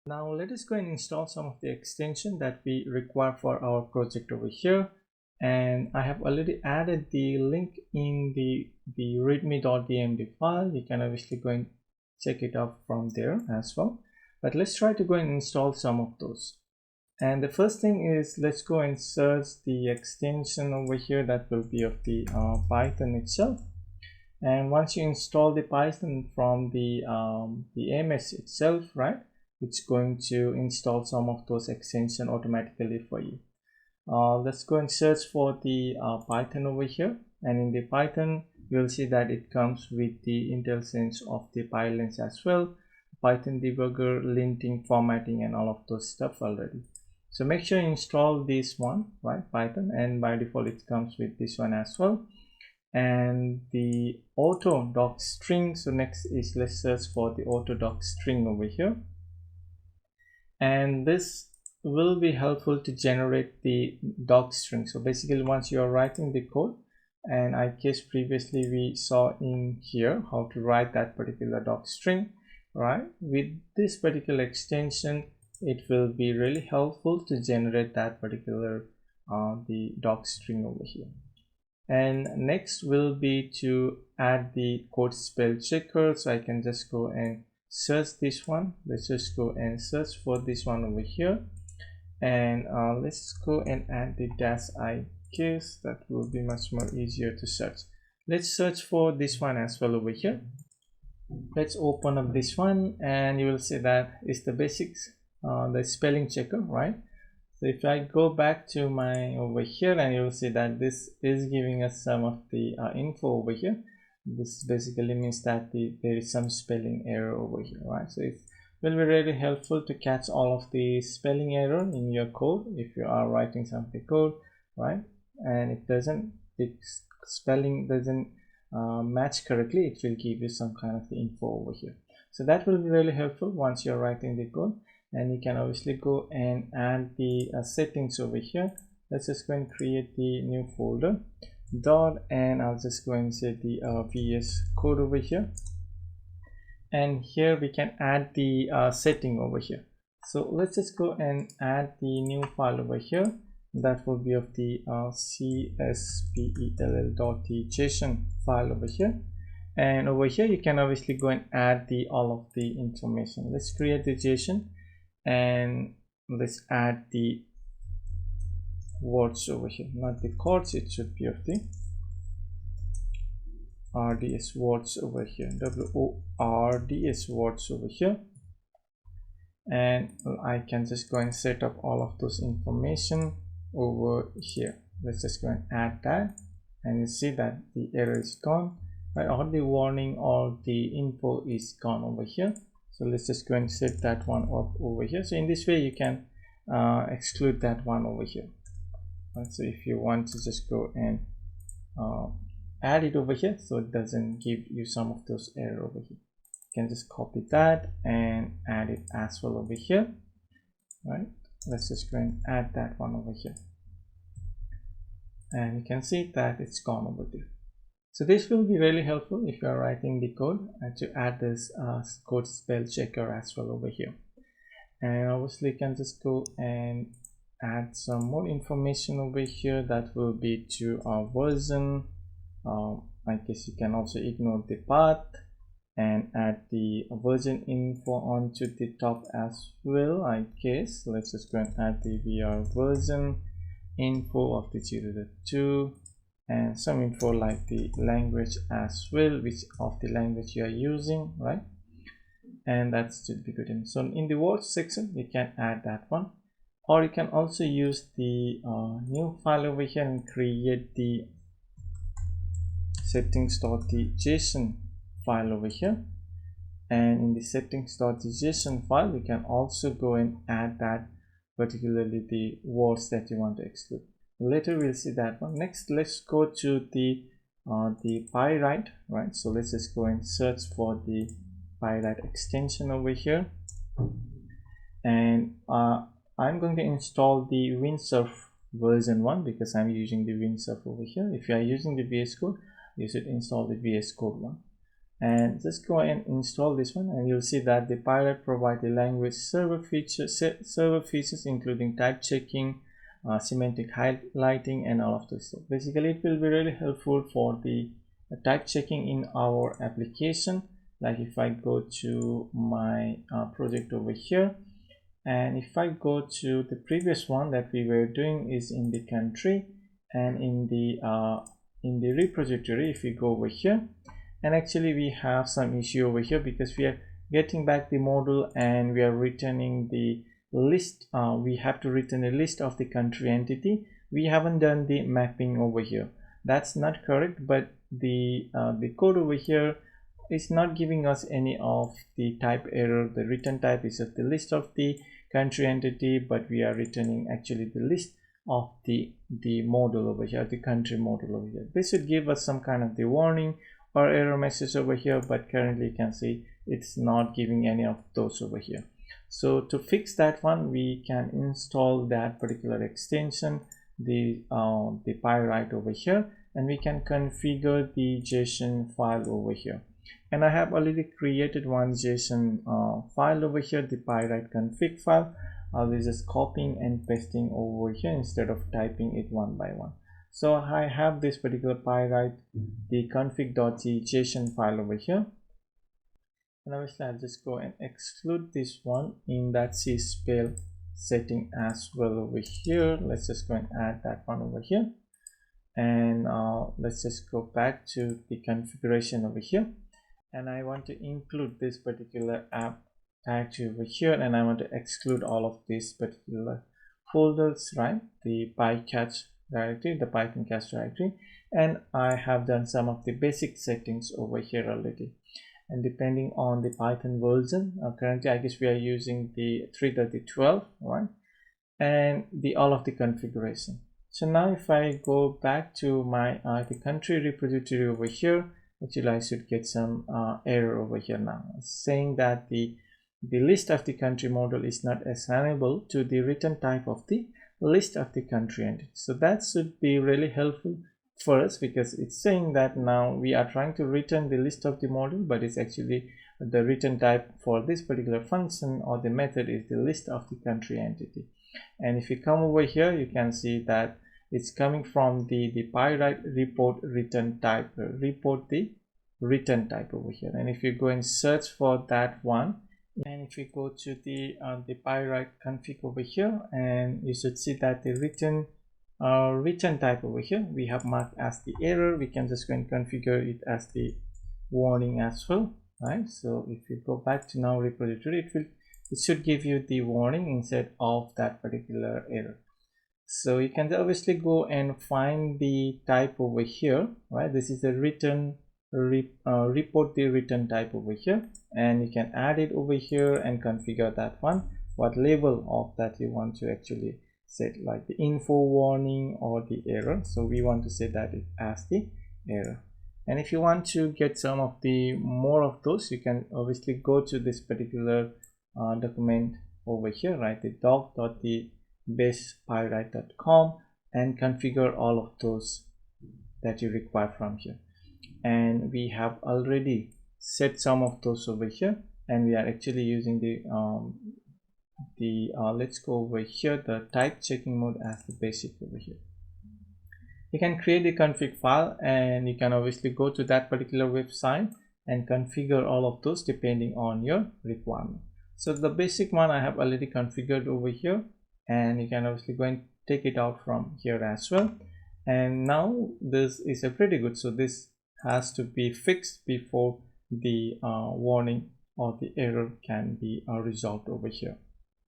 Now let us go and install some of the extension that we require for our project over here. And I have already added the link in the readme.dmd file. You can obviously go and check it out from there as well. But let's try to go and install some of those. And the first thing is, let's go and search the extension over here that will be of the Python itself. And once you install the Python from the AMS itself, right, it's going to install some of those extensions automatically for you. Let's go and search for the Python over here, and in the Python you'll see that it comes with the IntelliSense of the PyLens as well, Python debugger, linting, formatting, and all of those stuff already. So make sure you install this one, right, Python, and by default it comes with this one as well. And the auto doc string, so next is let's search for the auto doc string over here, and this will be helpful to generate the doc string. So basically once you are writing the code, and I guess previously we saw in here how to write that particular doc string, right, with this particular extension it will be really helpful to generate that particular the doc string over here. And next will be to add the code spell checker. So I can just go and search this one. Let's just go and search for this one over here, and let's go and add the -I case. That will be much more easier to search. Let's search for this one as well over here. Let's open up this one, and you will see that it's the basics, the spelling checker, right? So if I go back to my over here, and you will see that this is giving us some of the info over here. This basically means that there is some spelling error over here, right? So it will be really helpful to catch all of the spelling error in your code if you are writing something code, right? And the spelling doesn't match correctly, it will give you some kind of the info over here. So that will be really helpful once you're writing the code. And you can obviously go and add the settings over here. Let's just go and create the new folder and I'll just go and say the VS code over here, and here we can add the setting over here. So let's just go and add the new file over here. That will be of the scalable.json file over here, and over here you can obviously go and add all of the information. Let's create the JSON, and let's add the words over here, not the chords. It should be of the RDS words over here, WORDS words over here, and I can just go and set up all of those information over here. Let's just go and add that, and you see that the error is gone, right? All the warning, all the info is gone over here. So let's just go and set that one up over here. So in this way you can exclude that one over here. And so if you want to just go and add it over here so it doesn't give you some of those error over here, you can just copy that and add it as well over here, right? Let's just go and add that one over here, and you can see that it's gone over there. So this will be really helpful if you are writing the code to add this code spell checker as well over here. And obviously you can just go and add some more information over here. That will be to our version. I guess you can also ignore the path and add the version info onto the top as well, I guess. Let's just go and add the VR version info of the 0.2 and some info like the language as well, which of the language you are using, right? And that should be good. So in the words section you can add that one, or you can also use the new file over here and create the settings.json file over here. And in the settings.json file you can also go and add that, particularly the words that you want to exclude. Later we'll see that one. Next, let's go to the Pywrite, right? So let's just go and search for the Pywrite extension over here, and I'm going to install the Windsurf version 1 because I'm using the Windsurf over here. If you are using the VS Code, you should install the VS Code one. and just go and install this one, and you'll see that the Pyright provides the language server features including type checking, semantic highlighting, and all of this. So basically it will be really helpful for the type checking in our application. Like if I go to my project over here, and if I go to the previous one that we were doing is in the country, and in the repository, if we go over here, and actually we have some issue over here because we are getting back the module and we are returning the list. We have to return a list of the country entity. We haven't done the mapping over here. That's not correct, but the code over here is not giving us any of the type error. The return type is of the list of the country entity, but we are returning actually the list of the module over here, the country module over here. This should give us some kind of the warning or error message over here, but currently you can see it's not giving any of those over here. So to fix that one, we can install that particular extension, the Pyright over here, and we can configure the JSON file over here. And I have already created one JSON file over here, the Pyright config file. I'll be just copying and pasting over here instead of typing it one by one. So I have this particular Pyright, the config.c JSON file over here, and obviously I'll just go and exclude this one in that cspell setting as well over here. Let's just go and add that one over here, and let's just go back to the configuration over here, and I want to include this particular app directory over here, and I want to exclude all of these particular folders, right? The PyCatch directory, the Python cache directory, and I have done some of the basic settings over here already. And depending on the Python version, currently I guess we are using the 3.12, right? And all of the configuration. So now if I go back to my the country repository over here, actually I should get some error over here now, saying that the list of the country model is not assignable to the return type of the list of the country entity. So that should be really helpful for us, because it's saying that now we are trying to return the list of the model, but it's actually the return type for this particular function or the method is the list of the country entity. And if you come over here, you can see that it's coming from the Pyright report return type, report the return type over here. And if you go and search for that one, and if you go to the Pyright config over here, and you should see that the return type over here we have marked as the error. We can just go and configure it as the warning as well, right? So if you go back to now repository, it should give you the warning instead of that particular error. So you can obviously go and find the type over here, right? This is the return report the return type over here, and you can add it over here and configure that one, what level of that you want to actually set, like the info, warning, or the error. So we want to set that as the error. And if you want to get some of the more of those, you can obviously go to this particular document over here, right? The doc.thebasepyright.com, and configure all of those that you require from here. And we have already set some of those over here, and we are actually using let's go over here, the type checking mode as the basic over here. You can create the config file, and you can obviously go to that particular website and configure all of those depending on your requirement. So the basic one I have already configured over here, and you can obviously go and take it out from here as well. And now this is a pretty good, so this has to be fixed before the warning or the error can be resolved over here.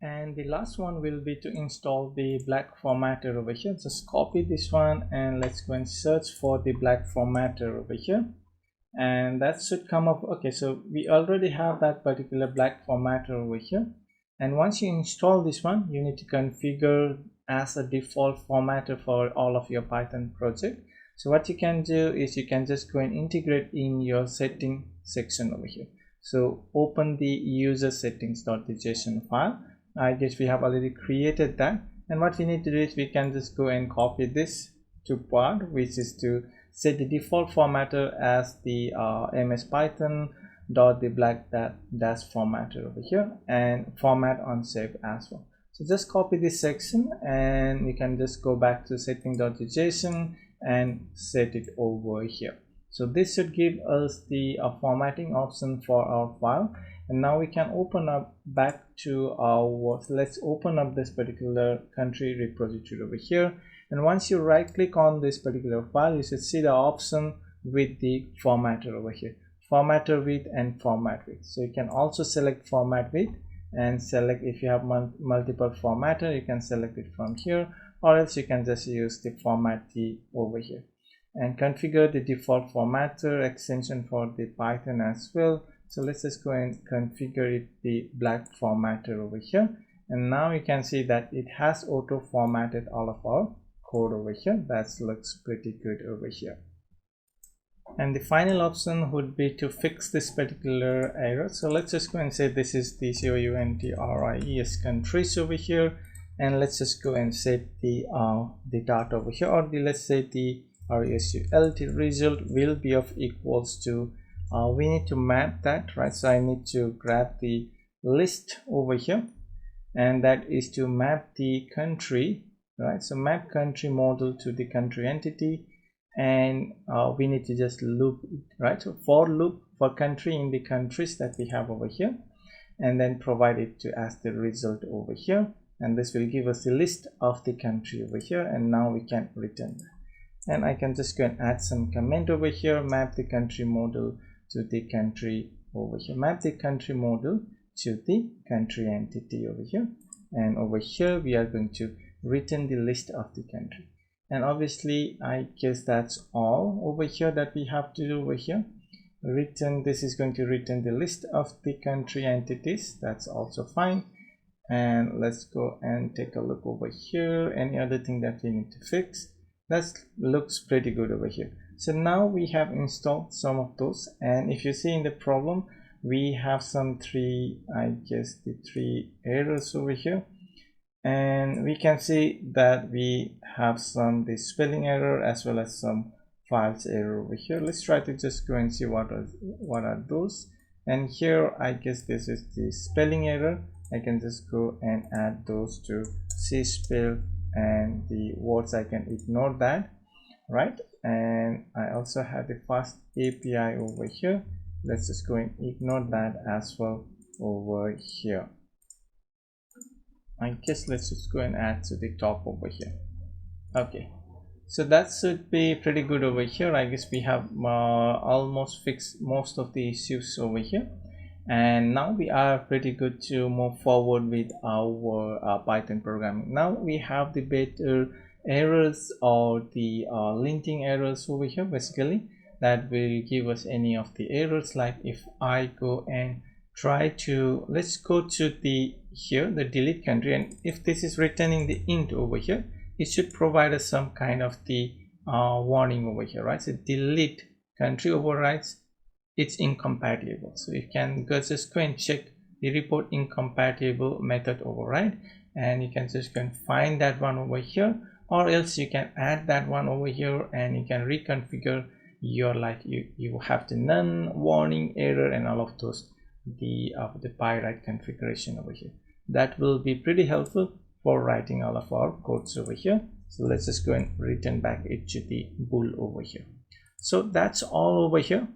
And the last one will be to install the black formatter over here. Just copy this one, and let's go and search for the black formatter over here, and that should come up. Okay, so we already have that particular black formatter over here, and once you install this one, you need to configure as a default formatter for all of your Python project. So what you can do is you can just go and integrate in your setting section over here. So open the user settings.json file. I guess we have already created that, and what we need to do is we can just go and copy this to part, which is to set the default formatter as the MS Python dot the black dash formatter over here, and format on save as well. So just copy this section and you can just go back to setting.json and set it over here. So this should give us the formatting option for our file. And now we can open up back to our, let's open up this particular country repository over here. And once you right click on this particular file, you should see the option with the formatter over here, formatter with and format with. So you can also select format with and select, if you have multiple formatter, you can select it from here, or else you can just use the format key over here and configure the default formatter extension for the Python as well. So let's just go and configure it the black formatter over here, and now you can see that it has auto formatted all of our code over here. That looks pretty good over here. And the final option would be to fix this particular error. So let's just go and say this is the countries countries over here, and let's just go and set the data over here, or let's say the result result will be of equals to we need to map that, right? So I need to grab the list over here, and that is to map the country, right? So map country model to the country entity, and we need to just loop, right? So for loop for country in the countries that we have over here, and then provide it to as the result over here, and this will give us the list of the country over here. And now we can return that, and I can just go and add some comment over here, map the country model to the country over here, map the country model to the country entity over here, and over here we are going to return the list of the country. And obviously I guess that's all over here that we have to do over here. Return, this is going to return the list of the country entities. That's also fine. And let's go and take a look over here. Any other thing that we need to fix? That looks pretty good over here. So now we have installed some of those, and if you see in the problem, we have some three errors over here, and we can see that we have some the spelling error as well as some files error over here. Let's try to just go and see what are those. And here I guess this is the spelling error. I can just go and add those to C spell, and the words I can ignore that, right? And I also have the FastAPI over here. Let's just go and ignore that as well over here. I guess let's just go and add to the top over here. Okay, so that should be pretty good over here. I guess we have almost fixed most of the issues over here, and now we are pretty good to move forward with our Python programming. Now we have the better errors or the linting errors over here, basically that will give us any of the errors. Like if I go and try to, let's go to the here the delete country, and if this is returning the int over here, it should provide us some kind of the warning over here, right? So delete country overrides, it's incompatible. So you can just go and check the report incompatible method override, and you can just go and find that one over here, or else you can add that one over here, and you can reconfigure your, like you have the none, warning, error, and all of those, the Pyrite configuration over here. That will be pretty helpful for writing all of our codes over here. So let's just go and return back it to the bool over here. So that's all over here.